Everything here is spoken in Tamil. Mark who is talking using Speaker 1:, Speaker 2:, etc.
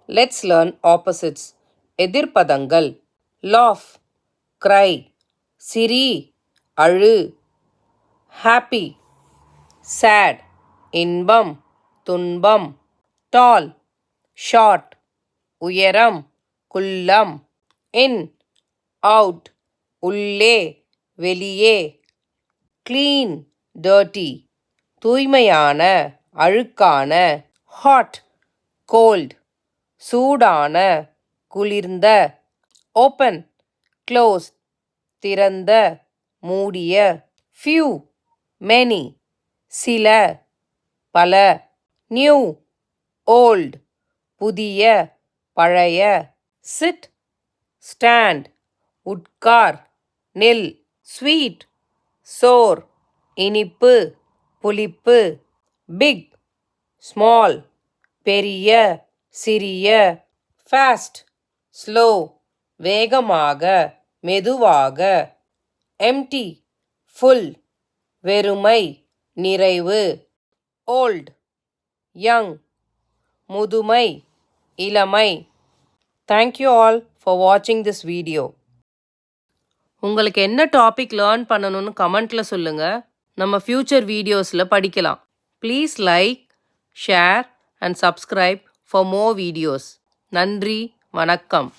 Speaker 1: Let's learn opposites. எதிர்ப்பதங்கள். Laugh, cry, சிரி, அழு. Happy, sad, இன்பம், துன்பம். Tall, short, உயரம், குள்ளம். In, out, உள்ளே, வெளியே. Clean, dirty, தூய்மையான, அழுக்கான. Hot, cold, சூடான, குளிர்ந்த. Open, closed, திறந்த, மூடிய. Few, many, சில, பல. New, old, புதிய, பழைய. Sit, stand, உட்கார், நில். Sweet, sour, இனிப்பு, புளிப்பு. Big, small, பெரிய, சிறிய. Fast, slow, வேகமாக, மெதுவாக. Empty, full, வெறுமை, நிறைவு. Old, young, முதுமை, இளமை. Thank you all for watching this video. உங்களுக்கு என்ன டாபிக் லேர்ன் பண்ணணும்னு கமெண்ட்டில் சொல்லுங்கள். நம்ம ஃப்யூச்சர் வீடியோஸில் படிக்கலாம். Please like, share and subscribe for more videos. நன்றி, வணக்கம்.